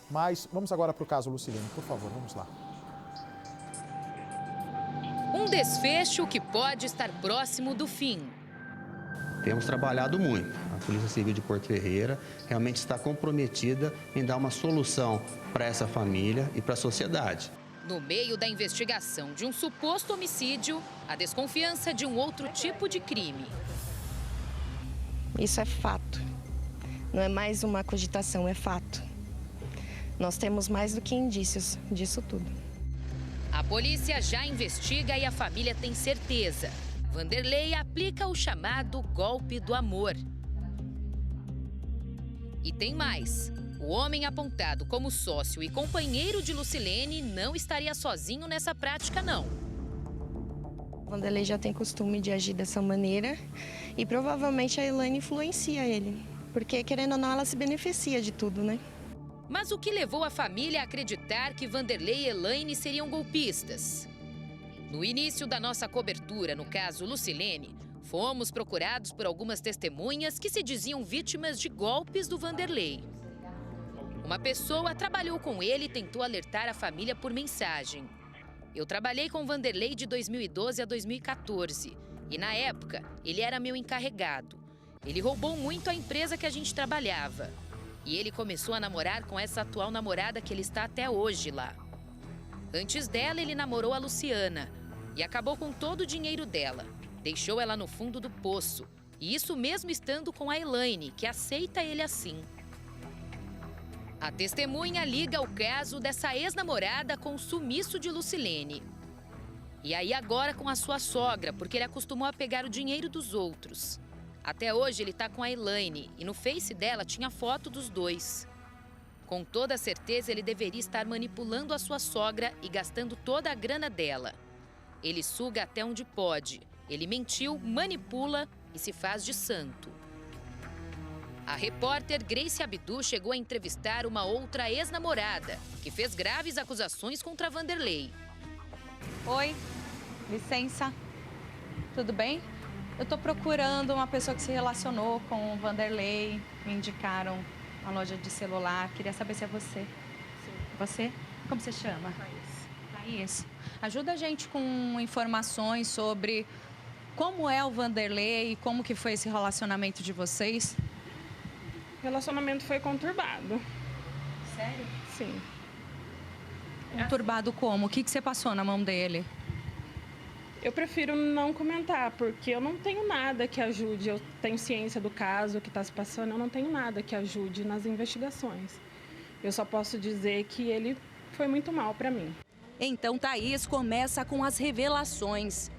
Mas vamos agora para o caso Lucilene, por favor, vamos lá. Um desfecho que pode estar próximo do fim. Temos trabalhado muito. A Polícia Civil de Porto Ferreira realmente está comprometida em dar uma solução para essa família e para a sociedade. No meio da investigação de um suposto homicídio, a desconfiança de um outro tipo de crime. Isso é fato. Não é mais uma cogitação, é fato. Nós temos mais do que indícios disso tudo. A polícia já investiga e a família tem certeza. Vanderlei aplica o chamado golpe do amor. E tem mais. O homem apontado como sócio e companheiro de Lucilene não estaria sozinho nessa prática, não. Vanderlei já tem costume de agir dessa maneira e provavelmente a Elaine influencia ele. Porque, querendo ou não, ela se beneficia de tudo, né? Mas o que levou a família a acreditar que Vanderlei e Elaine seriam golpistas? No início da nossa cobertura, no caso Lucilene, fomos procurados por algumas testemunhas que se diziam vítimas de golpes do Vanderlei. Uma pessoa trabalhou com ele e tentou alertar a família por mensagem. Eu trabalhei com Vanderlei de 2012 a 2014 e, na época, ele era meu encarregado. Ele roubou muito a empresa que a gente trabalhava. E ele começou a namorar com essa atual namorada que ele está até hoje lá. Antes dela, ele namorou a Luciana e acabou com todo o dinheiro dela. Deixou ela no fundo do poço. E isso mesmo estando com a Elaine, que aceita ele assim. A testemunha liga o caso dessa ex-namorada com o sumiço de Lucilene. E aí agora com a sua sogra, porque ele acostumou a pegar o dinheiro dos outros. Até hoje ele está com a Elaine e no Face dela tinha foto dos dois. Com toda certeza ele deveria estar manipulando a sua sogra e gastando toda a grana dela. Ele suga até onde pode. Ele mentiu, manipula e se faz de santo. A repórter Grace Abdu chegou a entrevistar uma outra ex-namorada que fez graves acusações contra Vanderlei. Oi, licença, tudo bem? Eu tô procurando uma pessoa que se relacionou com o Vanderlei, me indicaram uma loja de celular, queria saber se é você. Sim. Você? Como você chama? Thaís. Ajuda a gente com informações sobre como é o Vanderlei e como que foi esse relacionamento de vocês. O relacionamento foi conturbado. Sério? Sim. Conturbado como? O que você passou na mão dele? Eu prefiro não comentar, porque eu não tenho nada que ajude. Eu tenho ciência do caso que está se passando, eu não tenho nada que ajude nas investigações. Eu só posso dizer que ele foi muito mal para mim. Então, Thaís começa com as revelações.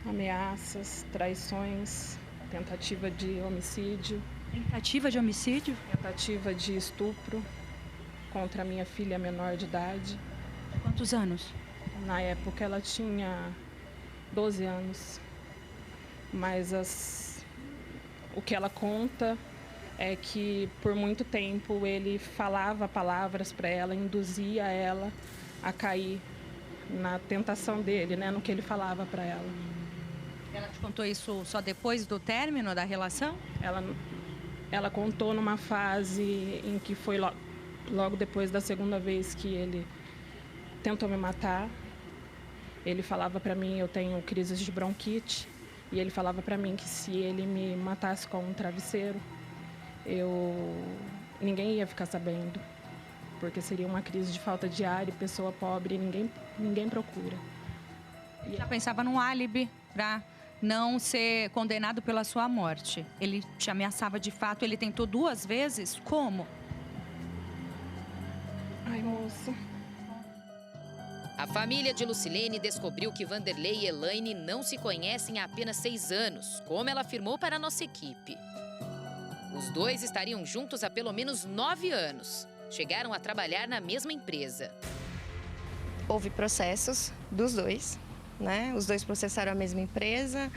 Ameaças, traições, tentativa de homicídio. Tentativa de homicídio? Tentativa de estupro contra a minha filha menor de idade. Quantos anos? Na época ela tinha 12 anos, mas o que ela conta é que por muito tempo ele falava palavras para ela, induzia ela a cair na tentação dele, né, no que ele falava para ela. Ela te contou isso só depois do término da relação? Ela contou numa fase em que foi logo depois da segunda vez que ele tentou me matar. Ele falava para mim, eu tenho crises de bronquite, e ele falava para mim que se ele me matasse com um travesseiro, ninguém ia ficar sabendo, porque seria uma crise de falta de ar e pessoa pobre, ninguém procura. Ele já pensava num álibi para não ser condenado pela sua morte. Ele te ameaçava de fato, ele tentou 2 vezes? Como? Ai, moça. A família de Lucilene descobriu que Vanderlei e Elaine não se conhecem há apenas 6 anos, como ela afirmou para a nossa equipe. Os dois estariam juntos há pelo menos 9 anos. Chegaram a trabalhar na mesma empresa. Houve processos dos dois, né? Os dois processaram a mesma empresa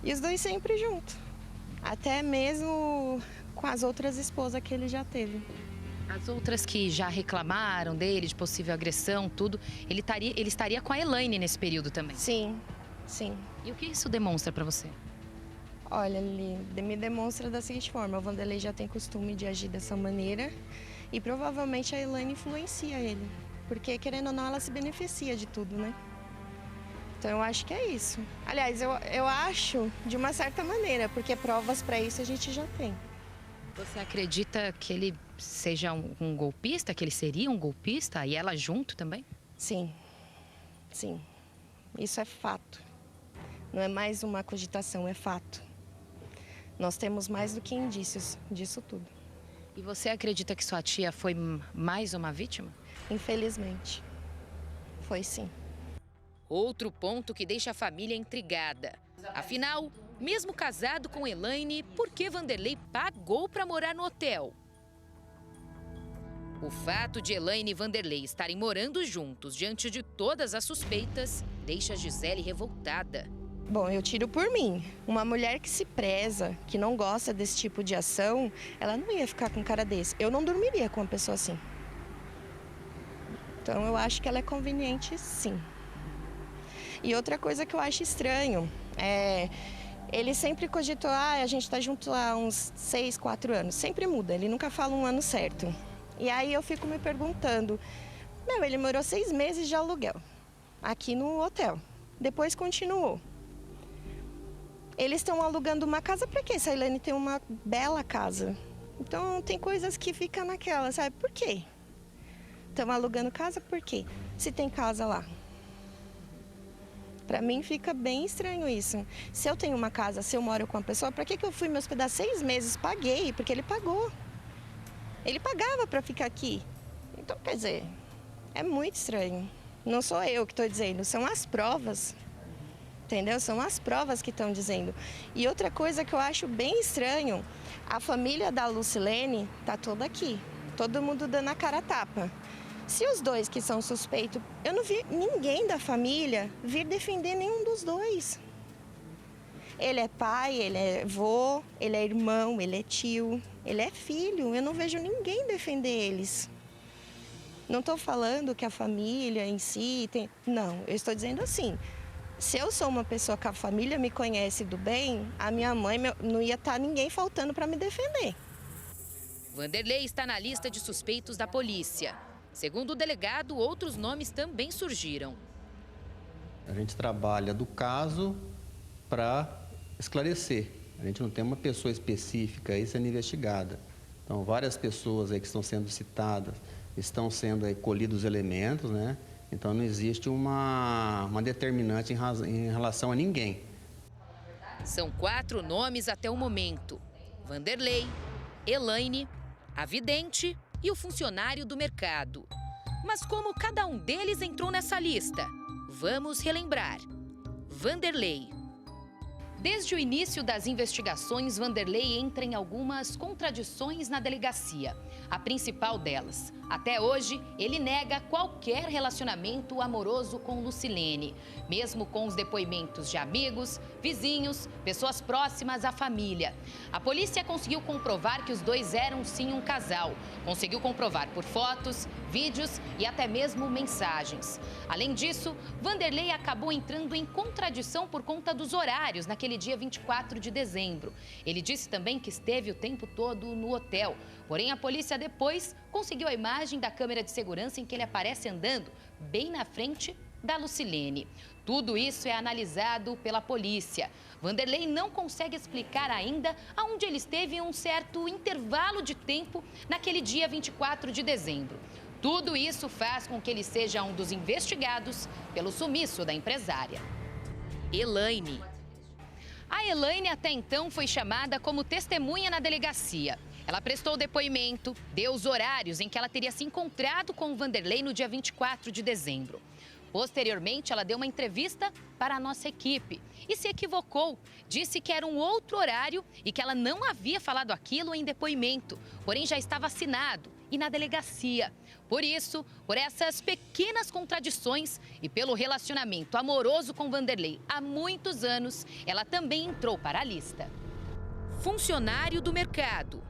e os dois sempre juntos. Até mesmo com as outras esposas que ele já teve. As outras que já reclamaram dele, de possível agressão, tudo, ele estaria com a Elaine nesse período também? Sim, sim. E o que isso demonstra para você? Olha, ele me demonstra da seguinte forma, o Vanderlei já tem costume de agir dessa maneira E provavelmente a Elaine influencia ele, porque querendo ou não ela se beneficia de tudo, né? Então eu acho que é isso. Aliás, eu acho de uma certa maneira, porque provas para isso a gente já tem. Você acredita que ele seja um golpista, que ele seria um golpista e ela junto também? Sim, sim. Isso é fato. Não é mais uma cogitação, é fato. Nós temos mais do que indícios disso tudo. E você acredita que sua tia foi mais uma vítima? Infelizmente, foi sim. Outro ponto que deixa a família intrigada. Afinal, mesmo casado com Elaine, por que Vanderlei pagou para morar no hotel? O fato de Elaine e Vanderlei estarem morando juntos diante de todas as suspeitas deixa Gisele revoltada. Bom, eu tiro por mim. Uma mulher que se preza, que não gosta desse tipo de ação, ela não ia ficar com um cara desse. Eu não dormiria com uma pessoa assim. Então eu acho que ela é conveniente, sim. E outra coisa que eu acho estranho é... Ele sempre cogitou, a gente tá junto há uns 6, 4 anos. Sempre muda, ele nunca fala um ano certo. E aí eu fico me perguntando, ele morou 6 meses de aluguel aqui no hotel. Depois continuou. Eles estão alugando uma casa para quê? Se a Elaine tem uma bela casa. Então tem coisas que ficam naquela, sabe? Por quê? Estão alugando casa por quê? Se tem casa lá. Para mim fica bem estranho isso. Se eu tenho uma casa, se eu moro com uma pessoa, para que eu fui me hospedar 6 meses? Paguei, porque ele pagou. Ele pagava para ficar aqui. Então, quer dizer, é muito estranho. Não sou eu que estou dizendo, são as provas. Entendeu? São as provas que estão dizendo. E outra coisa que eu acho bem estranho, a família da Lucilene tá toda aqui. Todo mundo dando a cara a tapa. Se os dois que são suspeitos, eu não vi ninguém da família vir defender nenhum dos dois. Ele é pai, ele é avô, ele é irmão, ele é tio, ele é filho. Eu não vejo ninguém defender eles. Não estou falando que a família em si tem... Não, eu estou dizendo assim, se eu sou uma pessoa que a família me conhece do bem, a minha mãe não ia estar ninguém faltando para me defender. Vanderlei está na lista de suspeitos da polícia. Segundo o delegado, outros nomes também surgiram. A gente trabalha do caso para esclarecer. A gente não tem uma pessoa específica aí sendo investigada. Então, várias pessoas aí que estão sendo citadas, estão sendo aí colhidos elementos, né? Então, não existe uma determinante em relação a ninguém. São 4 nomes até o momento: Vanderlei, Elaine, a vidente e o funcionário do mercado. Mas como cada um deles entrou nessa lista? Vamos relembrar. Vanderlei. Desde o início das investigações, Vanderlei entra em algumas contradições na delegacia. A principal delas: até hoje, ele nega qualquer relacionamento amoroso com Lucilene, mesmo com os depoimentos de amigos, vizinhos, pessoas próximas à família. A polícia conseguiu comprovar que os dois eram sim um casal. Conseguiu comprovar por fotos, vídeos e até mesmo mensagens. Além disso, Vanderlei acabou entrando em contradição por conta dos horários naquele dia 24 de dezembro. Ele disse também que esteve o tempo todo no hotel. Porém, a polícia depois conseguiu a imagem da câmera de segurança em que ele aparece andando bem na frente da Lucilene. Tudo isso é analisado pela polícia. Vanderlei não consegue explicar ainda aonde ele esteve em um certo intervalo de tempo naquele dia 24 de dezembro. Tudo isso faz com que ele seja um dos investigados pelo sumiço da empresária. Elaine. A Elaine até então foi chamada como testemunha na delegacia. Ela prestou depoimento, deu os horários em que ela teria se encontrado com o Vanderlei no dia 24 de dezembro. Posteriormente, ela deu uma entrevista para a nossa equipe e se equivocou. Disse que era um outro horário e que ela não havia falado aquilo em depoimento, porém já estava assinado e na delegacia. Por isso, por essas pequenas contradições e pelo relacionamento amoroso com Vanderlei há muitos anos, ela também entrou para a lista. Funcionário do mercado.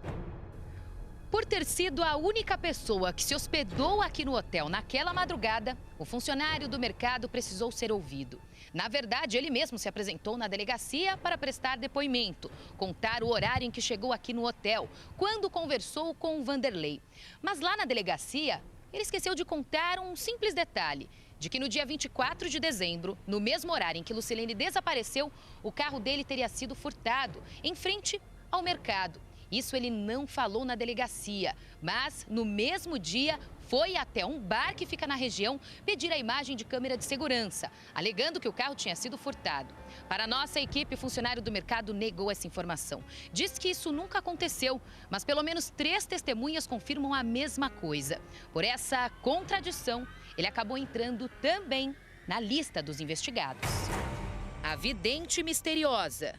Por ter sido a única pessoa que se hospedou aqui no hotel naquela madrugada, o funcionário do mercado precisou ser ouvido. Na verdade, ele mesmo se apresentou na delegacia para prestar depoimento, contar o horário em que chegou aqui no hotel, quando conversou com o Vanderlei. Mas lá na delegacia, ele esqueceu de contar um simples detalhe, de que no dia 24 de dezembro, no mesmo horário em que Lucilene desapareceu, o carro dele teria sido furtado, em frente ao mercado. Isso ele não falou na delegacia, mas no mesmo dia foi até um bar que fica na região pedir a imagem de câmera de segurança, alegando que o carro tinha sido furtado. Para a nossa equipe, o funcionário do mercado negou essa informação. Diz que isso nunca aconteceu, mas pelo menos 3 testemunhas confirmam a mesma coisa. Por essa contradição, ele acabou entrando também na lista dos investigados. A vidente misteriosa.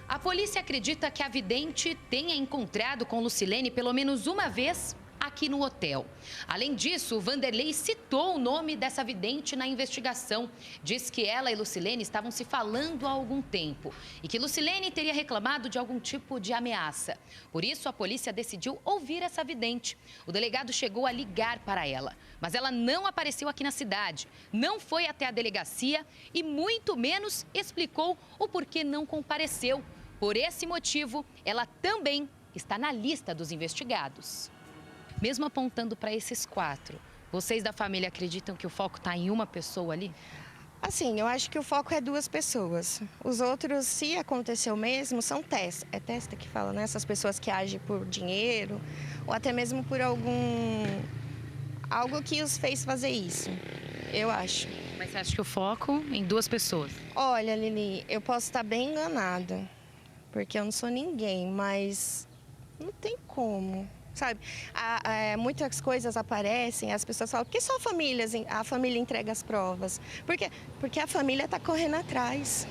A polícia acredita que a vidente tenha encontrado com Lucilene pelo menos uma vez aqui no hotel. Além disso, o Vanderlei citou o nome dessa vidente na investigação. Diz que ela e Lucilene estavam se falando há algum tempo e que Lucilene teria reclamado de algum tipo de ameaça. Por isso, a polícia decidiu ouvir essa vidente. O delegado chegou a ligar para ela, mas ela não apareceu aqui na cidade, não foi até a delegacia e muito menos explicou o porquê não compareceu. Por esse motivo, ela também está na lista dos investigados. Mesmo apontando para esses 4, vocês da família acreditam que o foco está em uma pessoa ali? Assim, eu acho que o foco é 2 pessoas. Os outros, se aconteceu mesmo, são testa. É testa que fala, né? Essas pessoas que agem por dinheiro ou até mesmo por algo que os fez fazer isso, eu acho. Mas você acha que o foco em 2 pessoas? Olha, Lili, eu posso estar bem enganada, porque eu não sou ninguém, mas não tem como, sabe? Muitas coisas aparecem, as pessoas falam, por que só a família entrega as provas? Por quê? Porque a família está correndo atrás.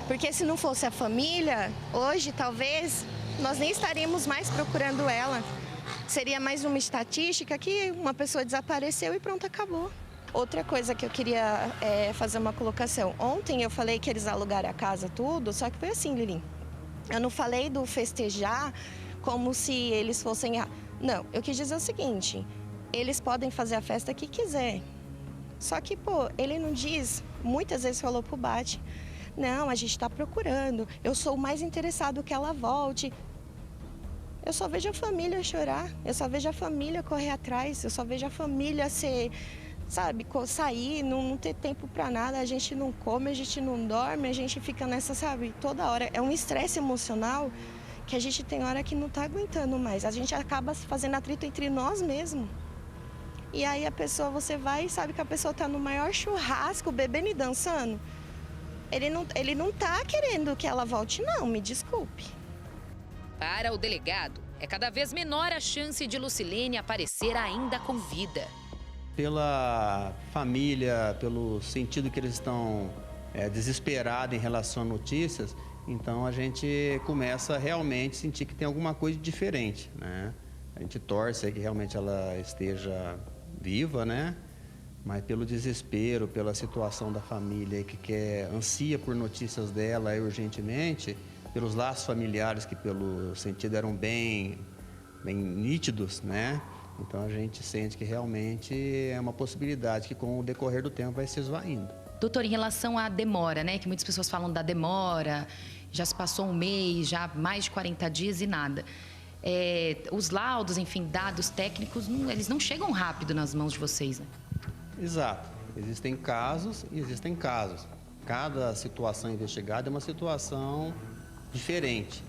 Porque se não fosse a família, hoje talvez nós nem estaríamos mais procurando ela. Seria mais uma estatística que uma pessoa desapareceu e pronto, acabou. Outra coisa que eu queria fazer uma colocação. Ontem eu falei que eles alugaram a casa tudo, só que foi assim, Lili. Eu não falei do festejar como se eles fossem... Não, eu quis dizer o seguinte, eles podem fazer a festa que quiser. Só que, pô, ele não diz, muitas vezes falou pro Bate, não, a gente está procurando, eu sou o mais interessado que ela volte. Eu só vejo a família chorar, eu só vejo a família correr atrás, eu só vejo a família sabe, sair, não ter tempo para nada, a gente não come, a gente não dorme, a gente fica nessa, sabe, toda hora. É um estresse emocional que a gente tem hora que não está aguentando mais. A gente acaba fazendo atrito entre nós mesmos. E aí a pessoa, você vai e sabe que a pessoa está no maior churrasco, bebendo e dançando. Ele não tá querendo que ela volte, não, me desculpe. Para o delegado, é cada vez menor a chance de Lucilene aparecer ainda com vida. Pela família, pelo sentido que eles estão desesperados em relação a notícias, então a gente começa a realmente sentir que tem alguma coisa diferente, né? A gente torce que realmente ela esteja viva, né? Mas pelo desespero, pela situação da família que ansia por notícias dela urgentemente, pelos laços familiares que pelo sentido eram bem nítidos, né? Então a gente sente que realmente é uma possibilidade que com o decorrer do tempo vai se esvaindo. Doutor, em relação à demora, né? Que muitas pessoas falam da demora, já se passou um mês, já mais de 40 dias e nada. Os laudos, enfim, dados técnicos, eles não chegam rápido nas mãos de vocês, né? Exato. Existem casos e existem casos. Cada situação investigada é uma situação diferente.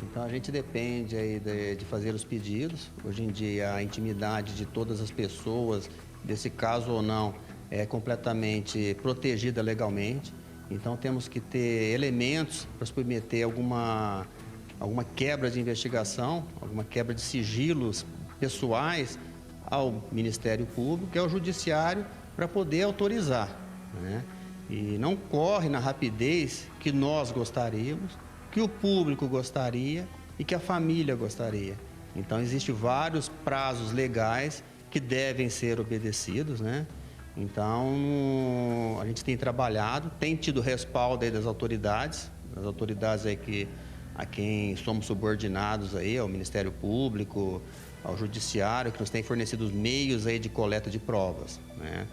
Então, a gente depende aí de fazer os pedidos. Hoje em dia, a intimidade de todas as pessoas, desse caso ou não, é completamente protegida legalmente. Então, temos que ter elementos para submeter alguma quebra de investigação, alguma quebra de sigilos pessoais ao Ministério Público, que é o Judiciário, para poder autorizar, né? E não corre na rapidez que nós gostaríamos, que o público gostaria e que a família gostaria. Então, existem vários prazos legais que devem ser obedecidos, né? Então, a gente tem trabalhado, tem tido respaldo aí das autoridades aí que a quem somos subordinados aí, ao Ministério Público, ao Judiciário, que nos tem fornecido os meios aí de coleta de provas, né?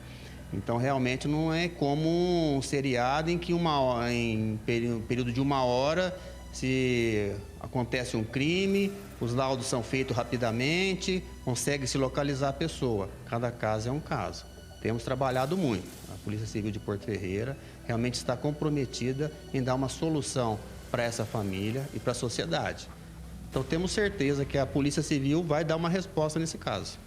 Então, realmente não é como um seriado em que em período de 1 hora, se acontece um crime, os laudos são feitos rapidamente, consegue-se localizar a pessoa. Cada caso é um caso. Temos trabalhado muito. A Polícia Civil de Porto Ferreira realmente está comprometida em dar uma solução para essa família e para a sociedade. Então, temos certeza que a Polícia Civil vai dar uma resposta nesse caso.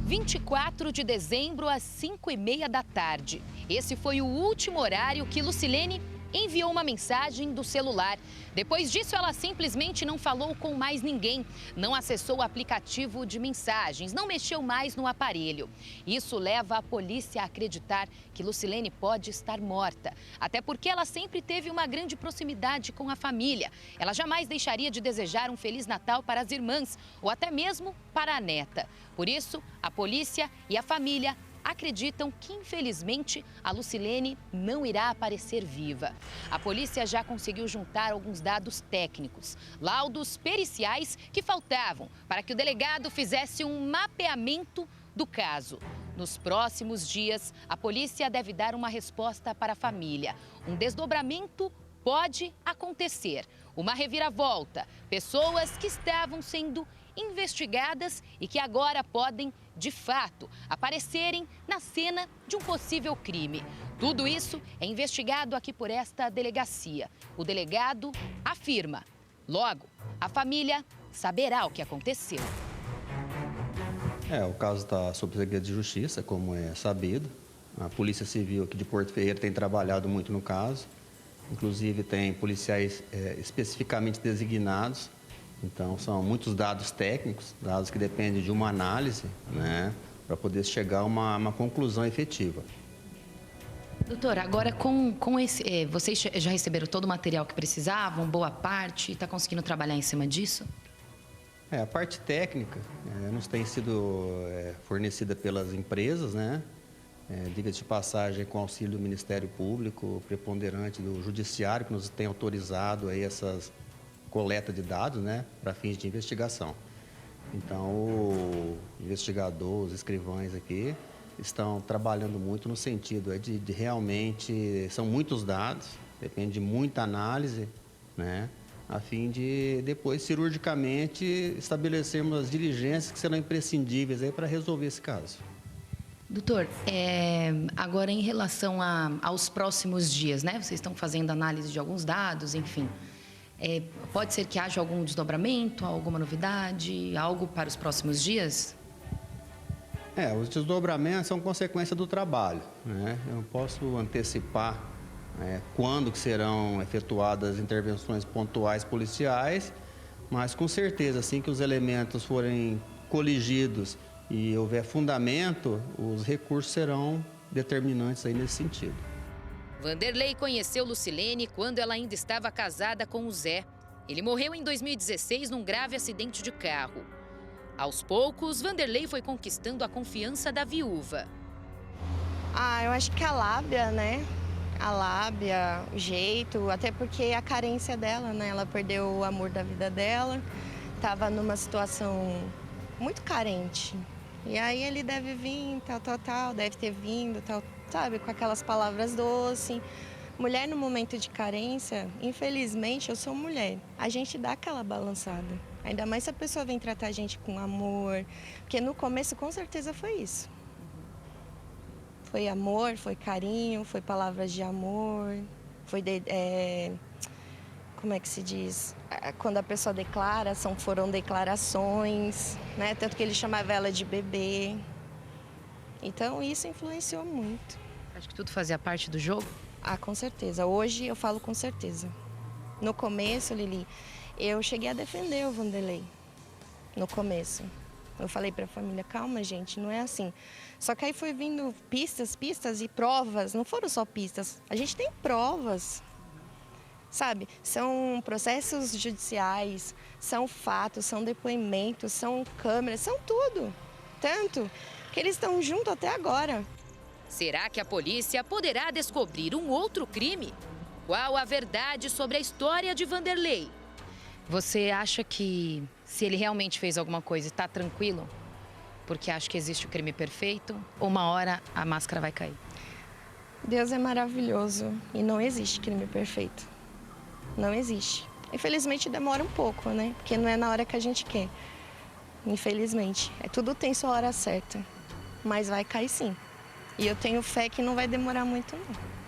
24 de dezembro, às 5h30 da tarde. Esse foi o último horário que Lucilene enviou uma mensagem do celular. Depois disso, ela simplesmente não falou com mais ninguém, não acessou o aplicativo de mensagens, não mexeu mais no aparelho. Isso leva a polícia a acreditar que Lucilene pode estar morta, até porque ela sempre teve uma grande proximidade com a família. Ela jamais deixaria de desejar um Feliz Natal para as irmãs ou até mesmo para a neta. Por isso, a polícia e a família acreditam que, infelizmente, a Lucilene não irá aparecer viva. A polícia já conseguiu juntar alguns dados técnicos, laudos periciais que faltavam para que o delegado fizesse um mapeamento do caso. Nos próximos dias, a polícia deve dar uma resposta para a família. Um desdobramento pode acontecer, uma reviravolta, pessoas que estavam sendo investigadas e que agora podem, de fato, aparecerem na cena de um possível crime. Tudo isso é investigado aqui por esta delegacia. O delegado afirma: logo, a família saberá o que aconteceu. O caso está sob segredo de justiça, como é sabido. A Polícia Civil aqui de Porto Ferreira tem trabalhado muito no caso. Inclusive, tem policiais especificamente designados. Então, são muitos dados técnicos, dados que dependem de uma análise, né, para poder chegar a uma conclusão efetiva. Doutora, agora com esse, vocês já receberam todo o material que precisavam, boa parte, está conseguindo trabalhar em cima disso? A parte técnica nos tem sido fornecida pelas empresas, né? Diga-se de passagem, com auxílio do Ministério Público, preponderante do Judiciário, que nos tem autorizado aí essas coleta de dados, né, para fins de investigação. Então, o investigador, os escrivães aqui, estão trabalhando muito no sentido de realmente, são muitos dados, depende de muita análise, né, a fim de depois, cirurgicamente, estabelecermos as diligências que serão imprescindíveis aí para resolver esse caso. Doutor, agora em relação aos próximos dias, né, vocês estão fazendo análise de alguns dados, enfim. Pode ser que haja algum desdobramento, alguma novidade, algo para os próximos dias? Os desdobramentos são consequência do trabalho, né? Eu não posso antecipar quando que serão efetuadas intervenções pontuais policiais, mas com certeza, assim que os elementos forem coligidos e houver fundamento, os recursos serão determinantes aí nesse sentido. Vanderlei conheceu Lucilene quando ela ainda estava casada com o Zé. Ele morreu em 2016 num grave acidente de carro. Aos poucos, Vanderlei foi conquistando a confiança da viúva. Eu acho que a lábia, né? A lábia, o jeito, até porque a carência dela, né? Ela perdeu o amor da vida dela, estava numa situação muito carente. E aí ele deve vir, tal, deve ter vindo, tal, sabe, com aquelas palavras doces. Mulher no momento de carência, infelizmente, eu sou mulher. A gente dá aquela balançada. Ainda mais se a pessoa vem tratar a gente com amor. Porque no começo, com certeza, foi isso. Foi amor, foi carinho, foi palavras de amor, foi como é que se diz? Quando a pessoa declara, foram declarações, né? Tanto que ele chamava ela de bebê. Então, isso influenciou muito. Acho que tudo fazia parte do jogo? Com certeza. Hoje eu falo com certeza. No começo, Lili, eu cheguei a defender o Vanderlei. No começo. Eu falei para a família, calma, gente, não é assim. Só que aí foi vindo pistas e provas. Não foram só pistas. A gente tem provas. Sabe, são processos judiciais, são fatos, são depoimentos, são câmeras, são tudo. Tanto que eles estão juntos até agora. Será que a polícia poderá descobrir um outro crime? Qual a verdade sobre a história de Vanderlei? Você acha que se ele realmente fez alguma coisa, está tranquilo? Porque acha que existe o crime perfeito? Ou uma hora a máscara vai cair? Deus é maravilhoso e não existe crime perfeito. Não existe. Infelizmente demora um pouco, né? Porque não é na hora que a gente quer. Infelizmente. Tudo tem sua hora certa. Mas vai cair sim. E eu tenho fé que não vai demorar muito, não.